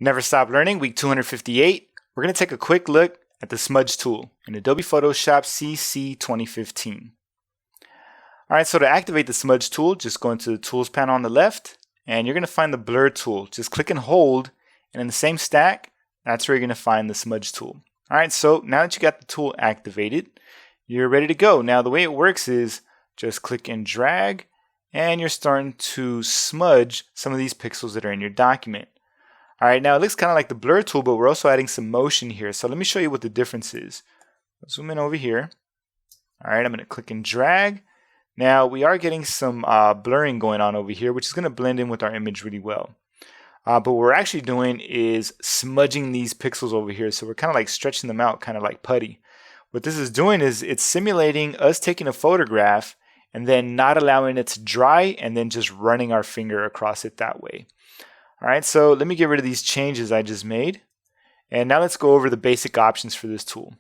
Never Stop Learning, week 258. We're going to take a quick look at the Smudge tool in Adobe Photoshop CC 2015. Alright, so to activate the Smudge tool, just go into the Tools panel on the left, and you're going to find the Blur tool. Just click and hold, and in the same stack, that's where you're going to find the Smudge tool. Alright, so now that you got the tool activated, you're ready to go. Now the way it works is just click and drag, and you're starting to smudge some of these pixels that are in your document. Alright, now it looks kind of like the blur tool, but we're also adding some motion here. So let me show you what the difference is. Let's zoom in over here. Alright, I'm going to click and drag. Now we are getting some blurring going on over here, which is going to blend in with our image really well. But what we're actually doing is smudging these pixels over here. So we're kind of like stretching them out, kind of like putty. What this is doing is it's simulating us taking a photograph and then not allowing it to dry and then just running our finger across it that way. Alright, so let me get rid of these changes I just made. And now let's go over the basic options for this tool.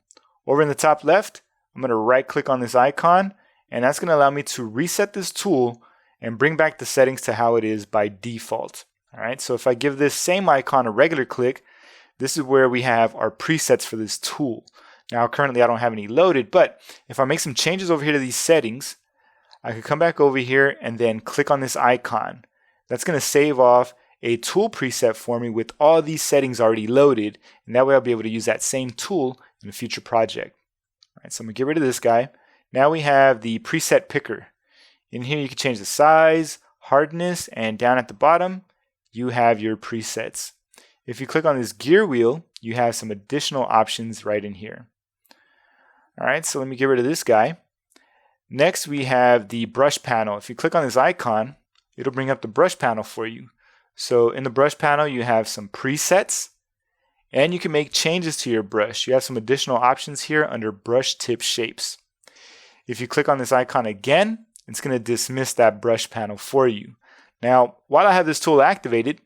Over in the top left, I'm going to right click on this icon, and that's going to allow me to reset this tool and bring back the settings to how it is by default. Alright, so if I give this same icon a regular click, this is where we have our presets for this tool. Now currently I don't have any loaded, but if I make some changes over here to these settings, I could come back over here and then click on this icon. That's going to save off a tool preset for me with all these settings already loaded, and that way I'll be able to use that same tool in a future project. Alright, so I'm going to get rid of this guy. Now we have the preset picker. In here you can change the size, hardness, and down at the bottom you have your presets. If you click on this gear wheel, you have some additional options right in here. Alright, so let me get rid of this guy. Next we have the brush panel. If you click on this icon, it'll bring up the brush panel for you. So in the brush panel you have some presets, and you can make changes to your brush. You have some additional options here under brush tip shapes. If you click on this icon again, it's going to dismiss that brush panel for you. Now while I have this tool activated,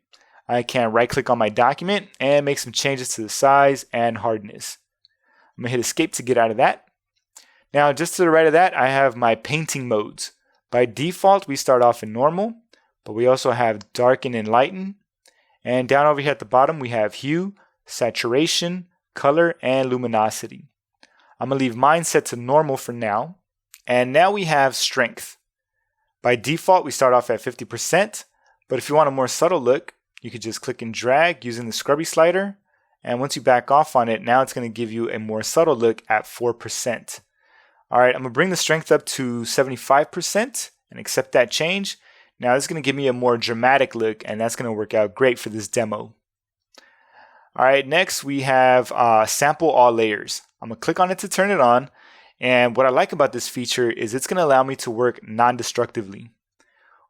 I can right click on my document and make some changes to the size and hardness. I'm going to hit escape to get out of that. Now just to the right of that, I have my painting modes. By default we start off in normal, but we also have darken and lighten. And down over here at the bottom we have hue, saturation, color, and luminosity. I'm going to leave mine set to normal for now. And now we have strength. By default we start off at 50%, but if you want a more subtle look, you could just click and drag using the scrubby slider. And once you back off on it, now it's going to give you a more subtle look at 4%. Alright, I'm going to bring the strength up to 75% and accept that change. Now this is going to give me a more dramatic look, and that's going to work out great for this demo. Alright, next we have sample all layers. I'm going to click on it to turn it on, and what I like about this feature is it's going to allow me to work non-destructively.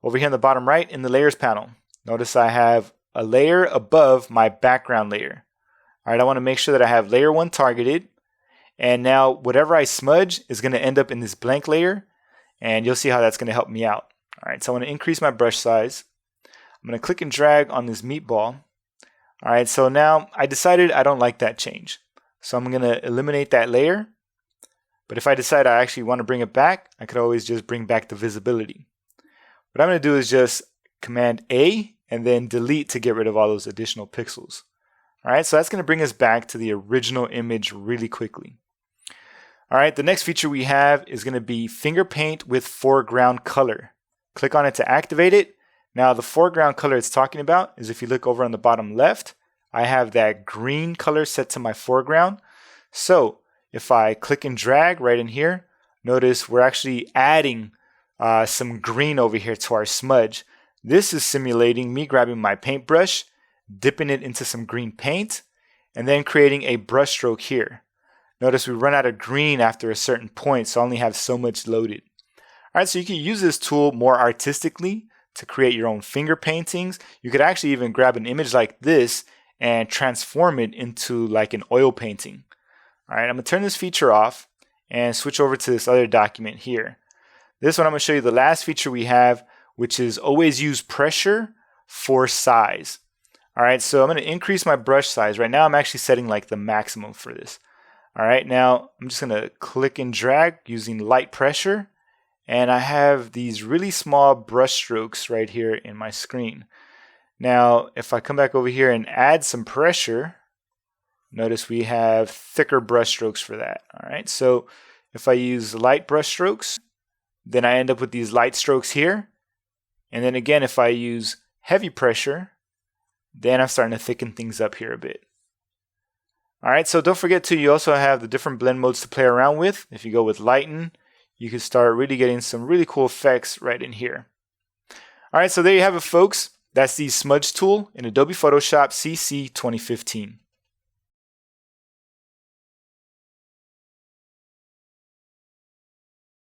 Over here on the bottom right in the layers panel, notice I have a layer above my background layer. Alright, I want to make sure that I have layer 1 targeted, and now whatever I smudge is going to end up in this blank layer, and you'll see how that's going to help me out. Alright, so I want to increase my brush size. I'm going to click and drag on this meatball. Alright, so now I decided I don't like that change. So I'm going to eliminate that layer. But if I decide I actually want to bring it back, I could always just bring back the visibility. What I'm going to do is just Command A and then delete to get rid of all those additional pixels. Alright, so that's going to bring us back to the original image really quickly. Alright, the next feature we have is going to be finger paint with foreground color. Click on it to activate it. Now the foreground color it's talking about is, if you look over on the bottom left, I have that green color set to my foreground. So if I click and drag right in here, notice we're actually adding some green over here to our smudge. This is simulating me grabbing my paintbrush, dipping it into some green paint, and then creating a brush stroke here. Notice we run out of green after a certain point, so I only have so much loaded. Alright, so you can use this tool more artistically to create your own finger paintings. You could actually even grab an image like this and transform it into like an oil painting. Alright, I'm going to turn this feature off and switch over to this other document here. This one I'm going to show you the last feature we have, which is always use pressure for size. Alright, so I'm going to increase my brush size. Right now I'm actually setting like the maximum for this. Alright, now I'm just going to click and drag using light pressure. And I have these really small brush strokes right here in my screen. Now, if I come back over here and add some pressure, notice we have thicker brush strokes for that. All right, so if I use light brush strokes, then I end up with these light strokes here. And then again, if I use heavy pressure, then I'm starting to thicken things up here a bit. All right, so don't forget too, you also have the different blend modes to play around with. If you go with lighten, you can start really getting some really cool effects right in here. All right, so there you have it, folks. That's the Smudge tool in Adobe Photoshop CC 2015.